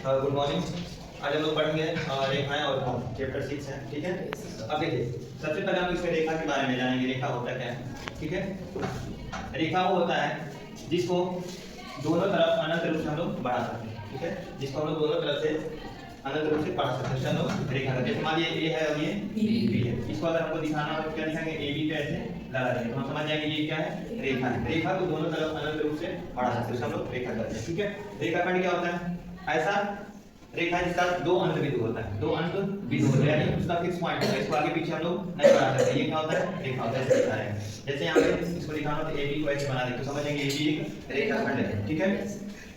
Good morning. आज हम लोग पढ़ेंगे रेखाएं और कोण, चैप्टर 6 है। ठीक है, अब देखिए सबसे पहले हम इसमें रेखा के बारे में जानेंगे। रेखा होता क्या है? ठीक है, रेखा वो होता है जिसको दोनों तरफ अनंत रूप से हम लोग बढ़ा सकते हैं। ठीक है, जिसको हम लोग दोनों तरफ से अनंत रूप से बढ़ा सकते हैं, हम लोग रेखा करते हैं। जैसे मान लीजिए ए है और ये बी है, इसको अगर हमको दिखाना हो तो क्या दिखाएंगे? ए बी पे ऐसे लगा देंगे तो हम समझ जाएंगे ये क्या है? रेखा है। रेखा को दोनों तरफ अनंत रूप से बढ़ा सकते हैं, हम लोग रेखा करते हैं। ठीक है, रेखाखंड क्या होता है? ऐसा रेखा जिसका दो अंत बिंदु होता है, दो अंत बिंदु होता है, यानी उसका फिक्स पॉइंट है, इसको आगे पीछे हम लोग नहीं बढ़ा सकते। ये क्या होता है? रेखा होता है। ऐसे दिखा रहे हैं, जैसे यहाँ पे इसको दिखाना तो AB को ऐसे बना दें तो समझेंगे ये भी एक रेखाखंड है। ठीक है,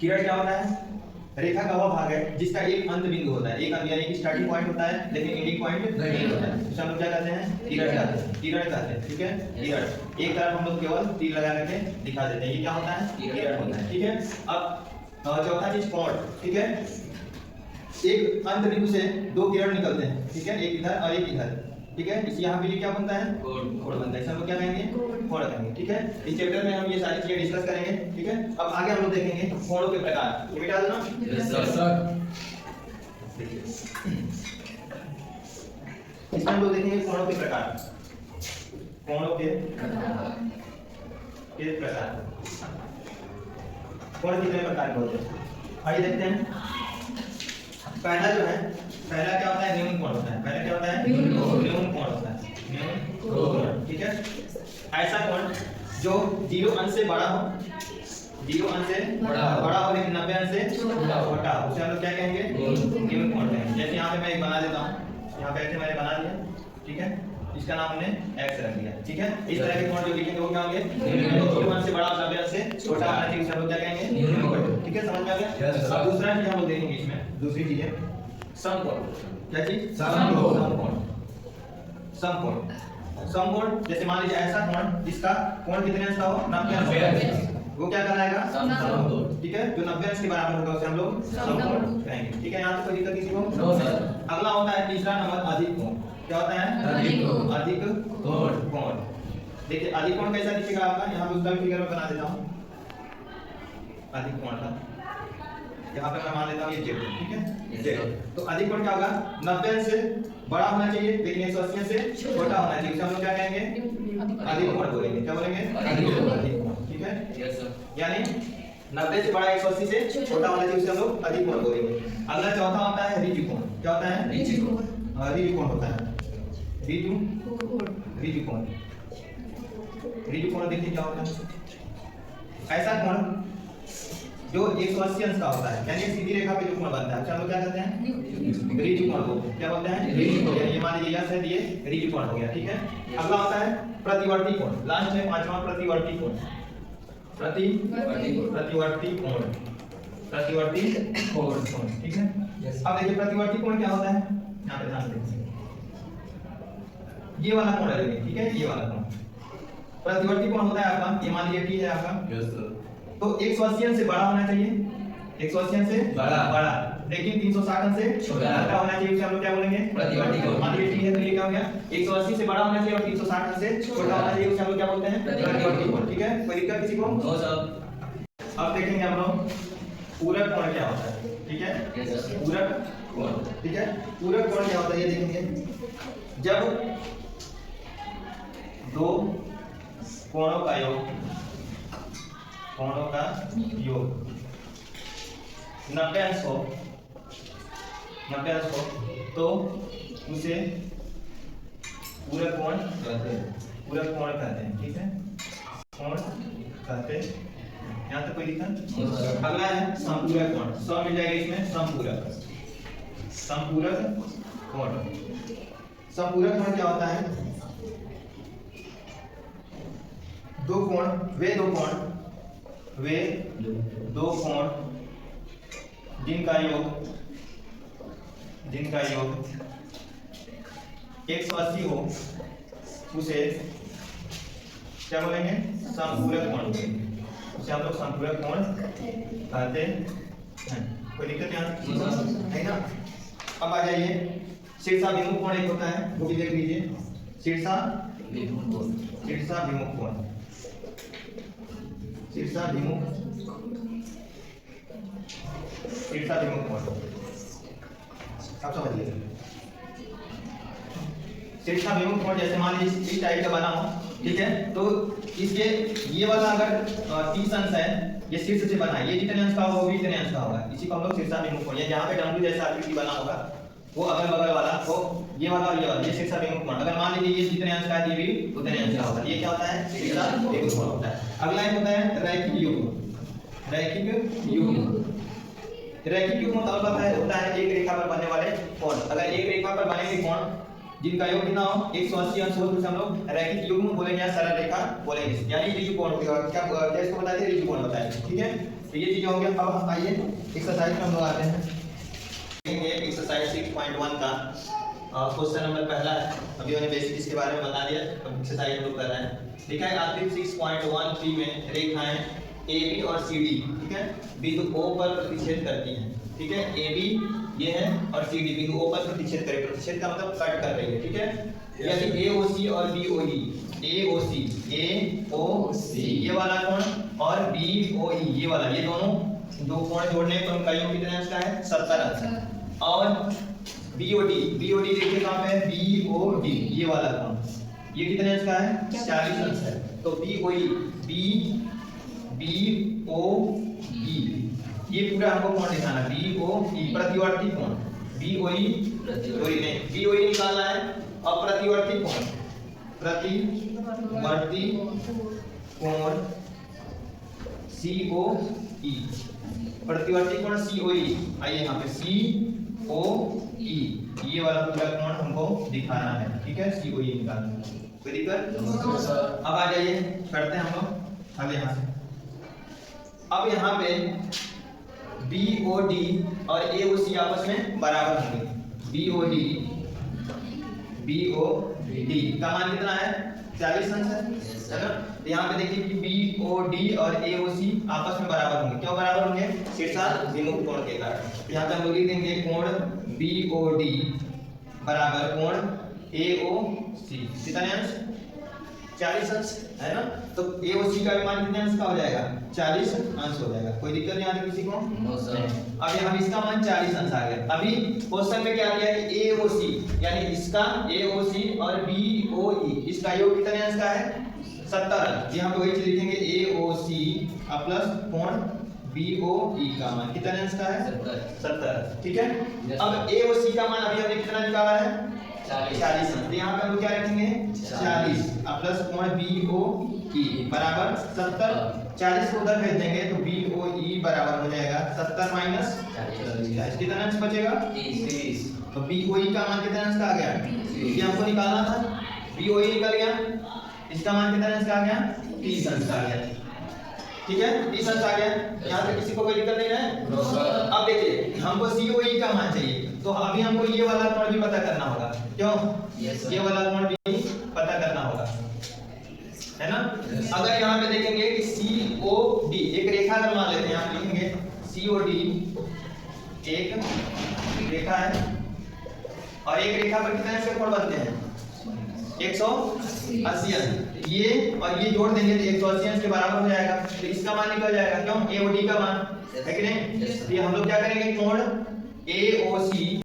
किरण क्या होता है? रेखा का वह भाग है जिसका एक अंत बिंदु होता है, एक अंत यानी कि स्टार्टिंग पॉइंट होता है लेकिन एंडिंग पॉइंट नहीं होता है, तो हम लोग क्या कहते हैं? किरण कहते हैं। किरण कहते हैं। ठीक है, किरण एक तरफ हम लोग केवल तीर लगा करके दिखा देते हैं, ये क्या होता है? किरण होता है। ठीक है, अब चौथा चीज कोण। ठीक है, एक अंत बिंदु से दो किरण निकलते हैं। ठीक है, एक इधर और एक इधर। ठीक है, इस यहाँ पे ये क्या बनता है? कोण बनता है। इसे हम लोग क्या कहेंगे? कोण कहेंगे। ठीक है, इस चैप्टर में हम ये सारी चीजें डिस्कस करेंगे। ठीक है, अब आगे हम लोग देखेंगे कोणों के प्रकार। ये मिटा दो ना। Yes sir. इसमें हम लोग देखेंगे कोणों के प्रकार। कोणों के प्रकार। कोण कितने प्रकार के होते हैं? आइए देखते हैं। पहला जो है, पहला क्या होता है? न्यून कोण होता है। पहला क्या होता है? न्यून कोण होता है। न्यून कोण। ठीक है, ऐसा कोण जो 0 अंश से बड़ा हो, 0 अंश से बड़ा हो लेकिन 90 अंश से छोटा हो, उसे हम लोग क्या कहेंगे? न्यून कोण कहेंगे। जैसे यहाँ पे मैं एक बना देता हूँ, यहाँ पे ऐसे मैंने बना दिया। ठीक है, इसका नाम हमने x रख दिया। ठीक है, इस तरह के कोण जो लिखेंगे वो क्या होंगे? 0 अंश से बड़ा, 90 अंश से छोटा होना चाहिए, उसे हम लोग क्या कहेंगे? न्यून कोण। ठीक है, समझ में आ गया? अब दूसरा चीज हम लोग देखेंगे इसमें, दूसरी चीज है समकोण। क्या चीज? समकोण। समकोण। समकोण जैसे मान लीजिए ऐसा कोण जिसका कोण कितने अंश का हो? 90 अंश, वो क्या कहलाएगा? समकोण। ठीक है, जो 90 अंश के बराबर होगा उसे हम लोग समकोण कहेंगे। ठीक है, यहाँ से कोई दिक्कत किसी को? No sir. अगला होता है तीसरा नंबर अधिक कोण। क्या होता है? अधिक कोण। देखिए अधिक कोण कैसा दिखेगा आपका? यहाँ पे उसका भी फिगर में बना देता हूँ अधिक कोण का। यहाँ पे मैं मान लेता हूँ ये z। ठीक है, z। तो अधिक कोण क्या होगा? 90 अंश से बड़ा होना चाहिए लेकिन 180 अंश से छोटा होना चाहिए, उसे हम लोग क्या कहेंगे? अधिक कोण बोलेंगे। क्या बोलेंगे? अधिक कोण। ठीक है, यस सर। यानी 90 से बड़ा 180 से छोटा होना चाहिए, उसे हम लोग अधिक कोण बोलेंगे। अगला चौथा होता है ऋजु कोण। क्या होता है? ऋजु कोण। ऋजु कोण होता है। ऋजु कोण। ऋजु कोण देखिए क्या होता है? ऐसा कोण जो 180 अंश का होता है, यानी सीधी रेखा पे जो कोण बनता है उसे हम लोग क्या कहते हैं? ऋजु कोण बोलते हैं। क्या बोलते हैं? ऋजु कोण। ये मान लीजिए यस है, ये ऋजु कोण हो गया। ठीक है, अगला होता है प्रतिवर्ती कोण। लास्ट में पांचवा प्रतिवर्ती कोण। प्रतिवर्ती कोण। ठीक है, अब देखिए प्रतिवर्ती कोण क्या होता है? यहाँ पे ध्यान दें, ये वाला कोण है। ठीक है, ये वाला कोण प्रतिवर्ती कोण होता है आपका। ये मान लीजिए t है आपका। Yes sir. तो 180 अंश से बड़ा होना चाहिए, 180 अंश से बड़ा लेकिन 360 अंश से छोटा होना चाहिए, उसे हम लोग क्या बोलेंगे? प्रतिवर्ती कोण। मान लीजिए t है तो ये क्या हो गया? 180 से बड़ा होना चाहिए और 360 अंश से छोटा होना चाहिए, उसे हम लोग क्या बोलते हैं? प्रतिवर्ती कोण। ठीक है, कोई दिक्कत किसी को? No sir. अब देखेंगे हम लोग पूरक कोण क्या होता है। ठीक है, पूरक कोण। ठीक है, पूरक कोण क्या होता है ये देखेंगे। जब दो कोणों का योग 90 अंश हो, तो उसे पूरक कोण कहते हैं। पूरक कोण कहते हैं। ठीक है, कोण कहते हैं। यहाँ तक कोई दिक्कत? अगला है संपूरक कोण। सम मिल जाएगा इसमें। संपूरक कोण। संपूरक कोण क्या होता है? वे दो कोण जिनका योग 180 हो, उसे क्या बोलेंगे? संपूरक कोण बोलेंगे। उसे हम लोग संपूरक कोण कहते हैं। कोई दिक्कत यहाँ है ना? अब आ जाइए शीर्षाभिमुख कोण एक होता है, वो भी देख लीजिए। शीर्षाभिमुख कोण। शीर्षाभिमुख कोण। अब समझिए शीर्षा विमुख कोण जैसे मान लीजिए इस टाइप का बना हो, ठीक है, तो इसके ये वाला अगर 30 अंश है, ये शीर्ष से बना है, ये जितने अंश का होगा वो भी इतने अंश का होगा, इसी को हम लोग शीर्षा विमुख कोण, जहाँ पे डमरू जैसा आकृति बना होगा वो अगल बगल वाला को ये वाला और ये वाला, ये शीर्षा विमुख कोण। अगर मान लीजिए ये जितने अंश का है ये भी उतने अंश का होगा, ये क्या होता है? शीर्षा विमुख कोण होता है। अगला एक होता है रैखिक युग्म। रैखिक युग्म, रैखिक युग्म मतलब होता है एक रेखा पर बनने वाले कोण। अगर एक रेखा पर बनेंगे कोण जिनका योग कितना हो 180 अंश हो तो हम लोग रैखिक युग्म बोलेंगे या सरल रेखा बोलेंगे, यानी ऋजु कोण क्या इसको बताते हैं? ऋजु कोण बताते हैं, ठीक है। तो ये चीज हो गया। अब आइए एक्सरसाइज में हम लोग आते हैं, देखेंगे एक्सरसाइज 6.1 का क्वेश्चन नंबर पहला है। अभी मैंने बेसिक इसके बारे में बता दिया, अब एक्सरसाइज हम लोग कर रहे हैं, ठीक है। आखिर 6.13 में रेखाएं AB और CD, ठीक है, बिंदु O पर प्रतिच्छेद करती हैं, ठीक है। AB ये है और CD बिंदु O पर प्रतिच्छेद करे, प्रतिच्छेद का मतलब कट कर रही है, ठीक है। यानी AOC और BOE, AOC ये वाला कोण और BOE ये वाला, ये दोनों दो कोण जोड़ने पर उनका योग कितने अंश का है? 70 अंश। और BOD देखिए कहां पे है? BOD ये वाला कोण, ये कितने अंश का है? 40 अंश है। तो BOE ये पूरा हमको कोण दिखाना, BOE प्रतिवर्ती कोण, BOE निकालना है। और प्रतिवर्ती कोण COE, प्रतिवर्ती कोण COE, आइए यहाँ पे COE ये वाला पूरा कोण हमको दिखाना है, ठीक है। COE निकालना है, कोई दिक्कत? अब आ जाइए करते हैं हम लोग आगे यहाँ से। अब यहाँ पे BOD और AOC आपस में बराबर होंगे। BOD का मान कितना है? 40 अंश है ना। तो यहाँ पे देखिए कि BOD और AOC आपस में बराबर होंगे। क्यों बराबर होंगे? शीर्षा विमुख कोण के कारण। यहाँ पे हम लोग लिख देंगे कोण BOD बराबर कोण AOC, कितने अंश? 40 अंश है ना। तो AOC का भी मान कितने अंश का हो जाएगा? 40 अंश हो जाएगा। कोई दिक्कत नहीं आ रही किसी को? अब यहाँ इसका मान 40 अंश आ गया। अभी क्वेश्चन में क्या दिया कि AOC यानी इसका AOC और BOE इसका योग कितने अंश का है? 70 अंश। यहाँ पे वही चीज लिखेंगे AOC प्लस कोण BOE का मान कितने अंश का है? 70, ठीक है। अब AOC का मान अभी हमने कितना निकाला है? 40 अंश। यहाँ पे हम क्या रखेंगे? 40 प्लस कोण BOE बराबर 70। 40 को उधर भेज देंगे तो BOE बराबर हो जाएगा 70 माइनस 40, कितना अंश बचेगा? 30। तो BOE का मान कितना अंश का आ गया? ये हमको निकालना था, BOE निकल गया। इसका मान कितना अंश का आ गया? 30 अंश का आ गया, ठीक है। 30 अंश आ गया। यहाँ पे किसी को कोई दिक्कत नहीं है? अब देखिए हमको COE का मान चाहिए, तो अभी हमको ये वाला कोण भी पता करना होगा। क्यों? ये वाला कोण भी पता करना होगा, है ना। अगर यहाँ पे देखेंगे कि COD एक रेखा अगर मान लेते हैं, आप लिखेंगे COD एक रेखा है और एक रेखा पर कितने से कोण बनते हैं? 180 अंश। ये और ये जोड़ देंगे तो 180 अंश के बराबर हो जाएगा। तो इसका मान निकल जाएगा। क्यों? AOD का मान है कि नहीं। तो हम लोग क्या करेंगे? कोण AOC